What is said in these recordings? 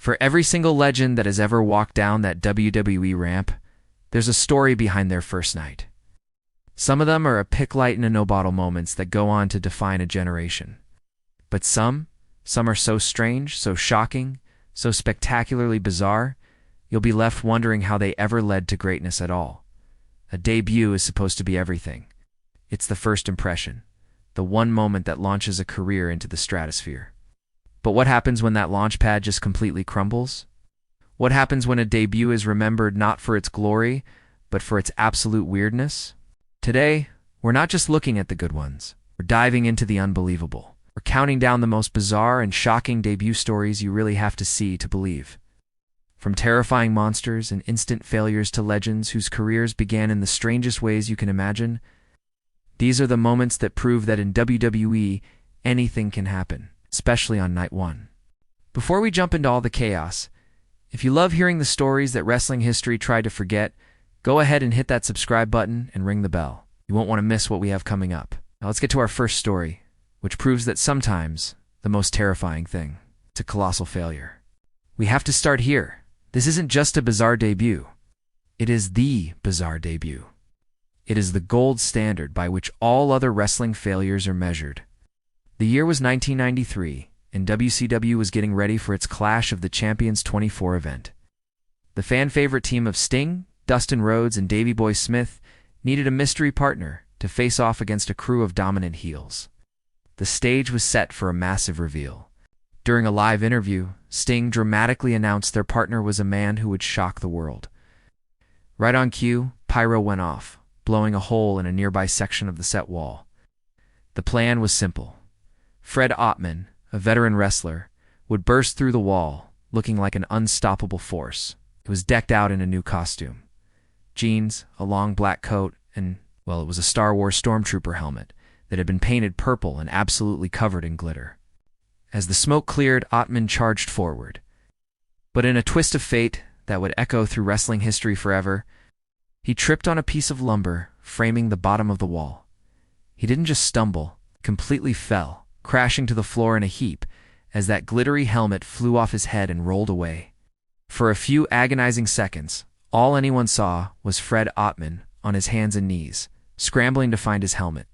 For every single legend that has ever walked down that WWE ramp, there's a story behind their first night. Some of them are a pick light in a no-bottle moments that go on to define a generation. But some are so strange, so shocking, so spectacularly bizarre, you'll be left wondering how they ever led to greatness at all. A debut is supposed to be everything. It's the first impression, the one moment that launches a career into the stratosphere. But what happens when that launch pad just completely crumbles? What happens when a debut is remembered not for its glory, but for its absolute weirdness? Today, we're not just looking at the good ones. We're diving into the unbelievable. We're counting down the most bizarre and shocking debut stories you really have to see to believe. From terrifying monsters and instant failures to legends whose careers began in the strangest ways you can imagine, these are the moments that prove that in WWE, anything can happen, especially on night one. Before we jump into all the chaos, if you love hearing the stories that wrestling history tried to forget, go ahead and hit that subscribe button and ring the bell. You won't want to miss what we have coming up. Now let's get to our first story, which proves that sometimes the most terrifying thing is a colossal failure. We have to start here. This isn't just a bizarre debut. It is the bizarre debut. It is the gold standard by which all other wrestling failures are measured. The year was 1993, and WCW was getting ready for its Clash of the Champions 24 event. The fan-favorite team of Sting, Dustin Rhodes, and Davey Boy Smith needed a mystery partner to face off against a crew of dominant heels. The stage was set for a massive reveal. During a live interview, Sting dramatically announced their partner was a man who would shock the world. Right on cue, pyro went off, blowing a hole in a nearby section of the set wall. The plan was simple. Fred Ottman, a veteran wrestler, would burst through the wall, looking like an unstoppable force. He was decked out in a new costume. Jeans, a long black coat, and, well, it was a Star Wars stormtrooper helmet that had been painted purple and absolutely covered in glitter. As the smoke cleared, Ottman charged forward. But in a twist of fate that would echo through wrestling history forever, he tripped on a piece of lumber framing the bottom of the wall. He didn't just stumble, he completely fell, crashing to the floor in a heap as that glittery helmet flew off his head and rolled away. For a few agonizing seconds, all anyone saw was Fred Ottman on his hands and knees, scrambling to find his helmet.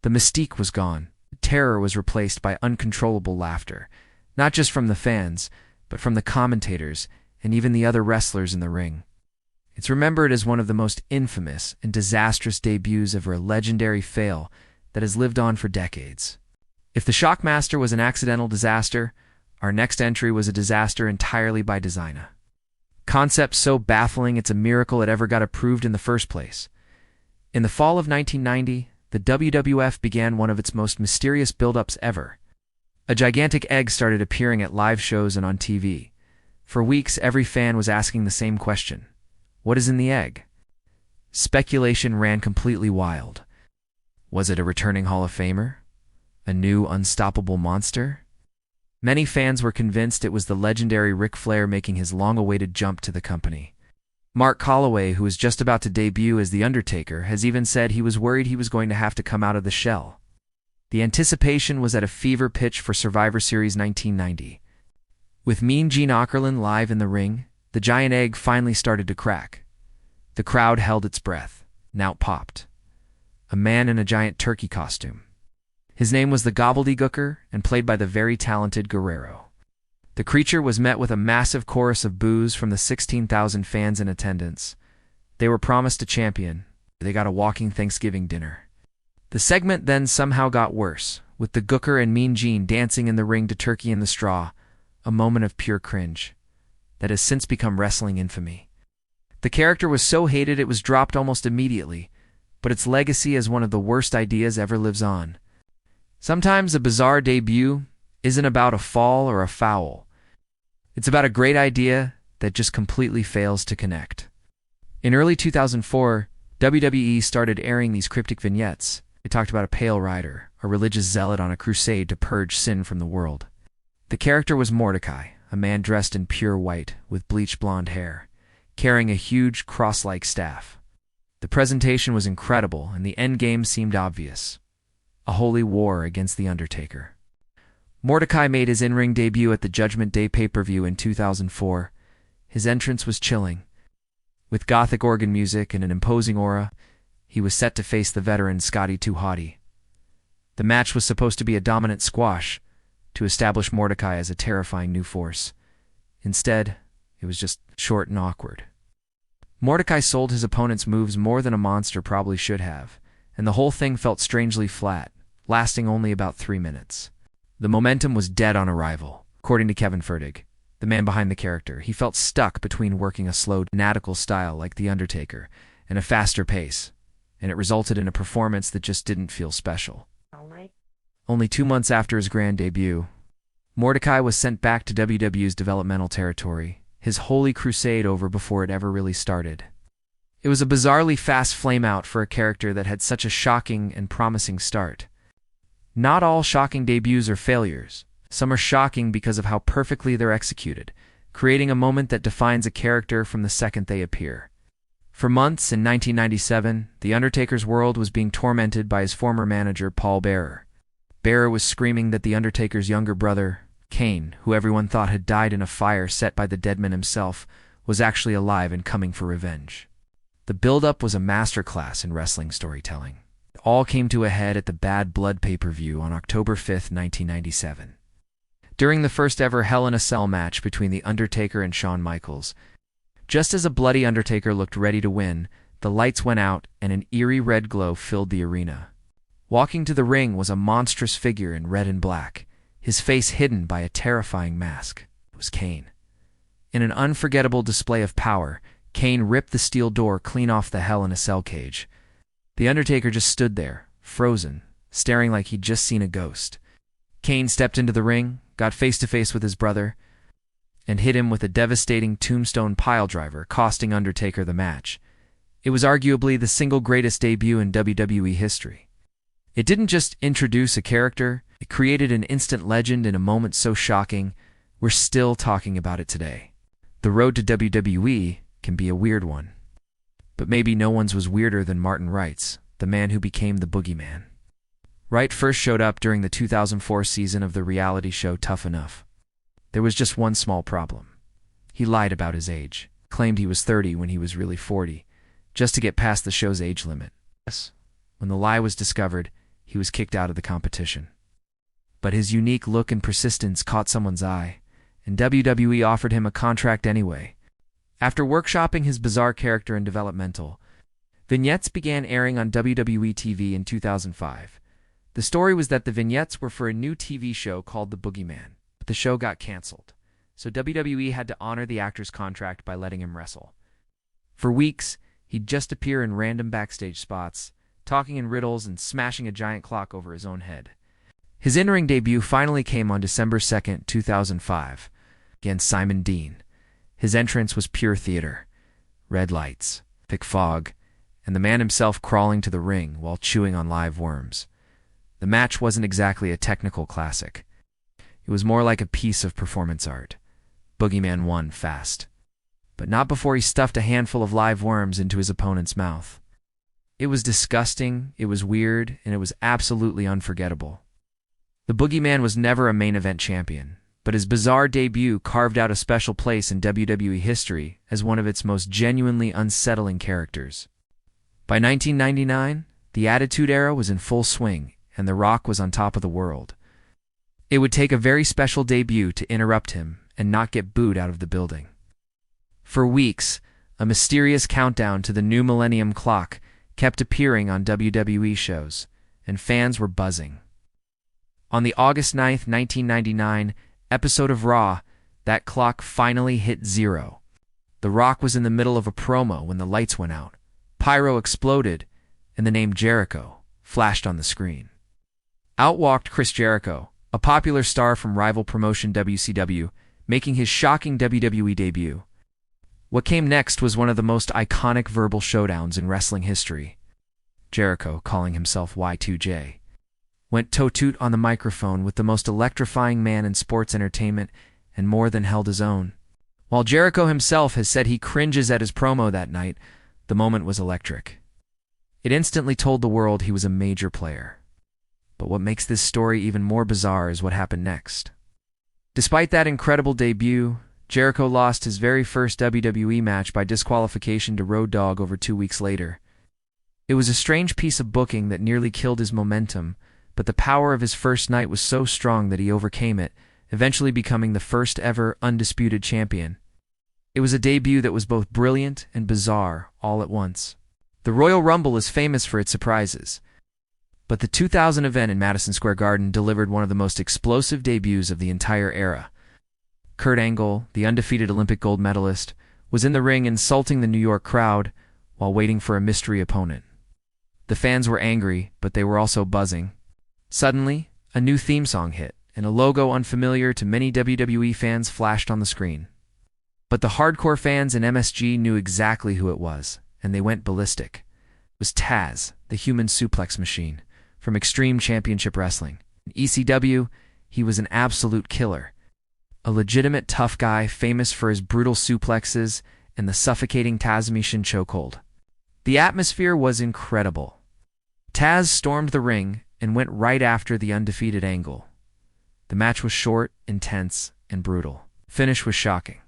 The mystique was gone. Terror was replaced by uncontrollable laughter, not just from the fans, but from the commentators and even the other wrestlers in the ring. It's remembered as one of the most infamous and disastrous debuts of a legendary fail that has lived on for decades. If the Shockmaster was an accidental disaster, our next entry was a disaster entirely by design. Concept so baffling it's a miracle it ever got approved in the first place. In the fall of 1990, the WWF began one of its most mysterious build-ups ever. A gigantic egg started appearing at live shows and on TV. For weeks, every fan was asking the same question. What is in the egg? Speculation ran completely wild. Was it a returning Hall of Famer? A new unstoppable monster? Many fans were convinced it was the legendary Ric Flair making his long-awaited jump to the company. Mark Calloway, who was just about to debut as The Undertaker, has even said he was worried he was going to have to come out of the shell. The anticipation was at a fever pitch for Survivor Series 1990. With Mean Gene Okerlund live in the ring, the giant egg finally started to crack. The crowd held its breath. Now it popped. A man in a giant turkey costume. His name was the Gobbledy Gooker and played by the very talented Guerrero. The creature was met with a massive chorus of boos from the 16,000 fans in attendance. They were promised a champion. They got a walking Thanksgiving dinner. The segment then somehow got worse, with the Gooker and Mean Gene dancing in the ring to Turkey in the Straw, a moment of pure cringe that has since become wrestling infamy. The character was so hated it was dropped almost immediately, but its legacy as one of the worst ideas ever lives on. Sometimes a bizarre debut isn't about a fall or a foul. It's about a great idea that just completely fails to connect. In early 2004, WWE started airing these cryptic vignettes. They talked about a pale rider, a religious zealot on a crusade to purge sin from the world. The character was Mordecai, a man dressed in pure white with bleached blonde hair, carrying a huge cross-like staff. The presentation was incredible, and the end game seemed obvious. A holy war against The Undertaker. Mordecai made his in-ring debut at the Judgment Day pay-per-view in 2004. His entrance was chilling. With gothic organ music and an imposing aura, he was set to face the veteran Scotty 2 Hotty. The match was supposed to be a dominant squash to establish Mordecai as a terrifying new force. Instead, it was just short and awkward. Mordecai sold his opponent's moves more than a monster probably should have, and the whole thing felt strangely flat, lasting only about 3 minutes. The momentum was dead on arrival. According to Kevin Fertig, the man behind the character, he felt stuck between working a slow, fanatical style like The Undertaker and a faster pace, and it resulted in a performance that just didn't feel special. Only 2 months after his grand debut, Mordecai was sent back to WWE's developmental territory, his holy crusade over before it ever really started. It was a bizarrely fast flame-out for a character that had such a shocking and promising start. Not all shocking debuts are failures. Some are shocking because of how perfectly they're executed, creating a moment that defines a character from the second they appear. For months in 1997, The Undertaker's world was being tormented by his former manager, Paul Bearer. Bearer was screaming that The Undertaker's younger brother, Kane, who everyone thought had died in a fire set by the deadman himself, was actually alive and coming for revenge. The build-up was a masterclass in wrestling storytelling. It all came to a head at the Bad Blood pay-per-view on October 5, 1997. During the first ever Hell in a Cell match between The Undertaker and Shawn Michaels, just as a bloody Undertaker looked ready to win, the lights went out and an eerie red glow filled the arena. Walking to the ring was a monstrous figure in red and black, his face hidden by a terrifying mask. It was Kane. In an unforgettable display of power, Kane ripped the steel door clean off the Hell in a Cell cage. The Undertaker just stood there, frozen, staring like he'd just seen a ghost. Kane stepped into the ring, got face-to-face with his brother, and hit him with a devastating tombstone piledriver, costing Undertaker the match. It was arguably the single greatest debut in WWE history. It didn't just introduce a character, it created an instant legend in a moment so shocking, we're still talking about it today. The road to WWE can be a weird one. But maybe no one's was weirder than Martin Wright's, the man who became the Boogeyman. Wright first showed up during the 2004 season of the reality show Tough Enough. There was just one small problem. He lied about his age, claimed he was 30 when he was really 40, just to get past the show's age limit. When the lie was discovered, he was kicked out of the competition. But his unique look and persistence caught someone's eye, and WWE offered him a contract anyway. After workshopping his bizarre character in developmental, vignettes began airing on WWE TV in 2005. The story was that the vignettes were for a new TV show called The Boogeyman, but the show got canceled, so WWE had to honor the actor's contract by letting him wrestle. For weeks, he'd just appear in random backstage spots, talking in riddles and smashing a giant clock over his own head. His in-ring debut finally came on December 2, 2005, against Simon Dean. His entrance was pure theater. Red lights, thick fog, and the man himself crawling to the ring while chewing on live worms. The match wasn't exactly a technical classic. It was more like a piece of performance art. Boogeyman won fast. But not before he stuffed a handful of live worms into his opponent's mouth. It was disgusting, it was weird, and it was absolutely unforgettable. The Boogeyman was never a main event champion, but his bizarre debut carved out a special place in WWE history as one of its most genuinely unsettling characters. By 1999, the Attitude Era was in full swing, and The Rock was on top of the world. It would take a very special debut to interrupt him and not get booed out of the building. For weeks, a mysterious countdown to the new Millennium Clock kept appearing on WWE shows, and fans were buzzing. On the August 9, 1999, episode of Raw, that clock finally hit 0. The Rock was in the middle of a promo when the lights went out. Pyro exploded, and the name Jericho flashed on the screen. Out walked Chris Jericho, a popular star from rival promotion WCW, making his shocking WWE debut. What came next was one of the most iconic verbal showdowns in wrestling history. Jericho, calling himself Y2J, went toe-toot on the microphone with the most electrifying man in sports entertainment and more than held his own. While Jericho himself has said he cringes at his promo that night, the moment was electric. It instantly told the world he was a major player. But what makes this story even more bizarre is what happened next. Despite that incredible debut, Jericho lost his very first WWE match by disqualification to Road Dogg over 2 weeks later. It was a strange piece of booking that nearly killed his momentum, but the power of his first night was so strong that he overcame it, eventually becoming the first ever undisputed champion. It was a debut that was both brilliant and bizarre all at once. The Royal Rumble is famous for its surprises, but the 2000 event in Madison Square Garden delivered one of the most explosive debuts of the entire era. Kurt Angle, the undefeated Olympic gold medalist, was in the ring insulting the New York crowd while waiting for a mystery opponent. The fans were angry, but they were also buzzing. Suddenly, a new theme song hit, and a logo unfamiliar to many WWE fans flashed on the screen. But the hardcore fans in MSG knew exactly who it was, and they went ballistic. It was Tazz, the human suplex machine, from Extreme Championship Wrestling. In ECW, he was an absolute killer. A legitimate tough guy famous for his brutal suplexes and the suffocating Tazmishin chokehold. The atmosphere was incredible. Tazz stormed the ring and went right after the undefeated Angle. The match was short, intense, and brutal. Finish was shocking.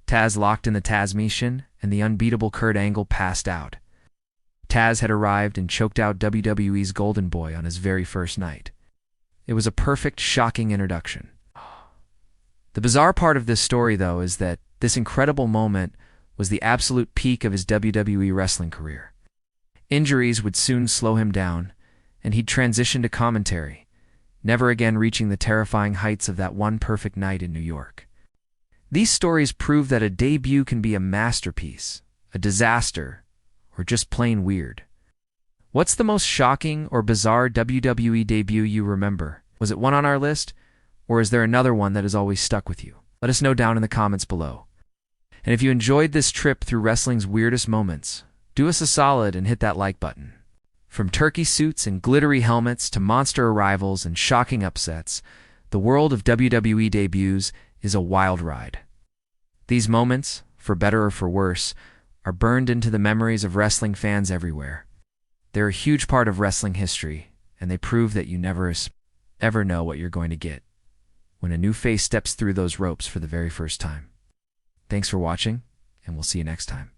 Tazz locked in the Tazmishin, and the unbeatable Kurt Angle passed out. Tazz had arrived and choked out WWE's Golden Boy on his very first night. It was a perfect, shocking introduction. The bizarre part of this story, though, is that this incredible moment was the absolute peak of his WWE wrestling career. Injuries would soon slow him down, and he'd transition to commentary, never again reaching the terrifying heights of that one perfect night in New York. These stories prove that a debut can be a masterpiece, a disaster, or just plain weird. What's the most shocking or bizarre WWE debut you remember? Was it one on our list? Or is there another one that has always stuck with you? Let us know down in the comments below. And if you enjoyed this trip through wrestling's weirdest moments, do us a solid and hit that like button. From turkey suits and glittery helmets to monster arrivals and shocking upsets, the world of WWE debuts is a wild ride. These moments, for better or for worse, are burned into the memories of wrestling fans everywhere. They're a huge part of wrestling history, and they prove that you never ever know what you're going to get when a new face steps through those ropes for the very first time. Thanks for watching, and we'll see you next time.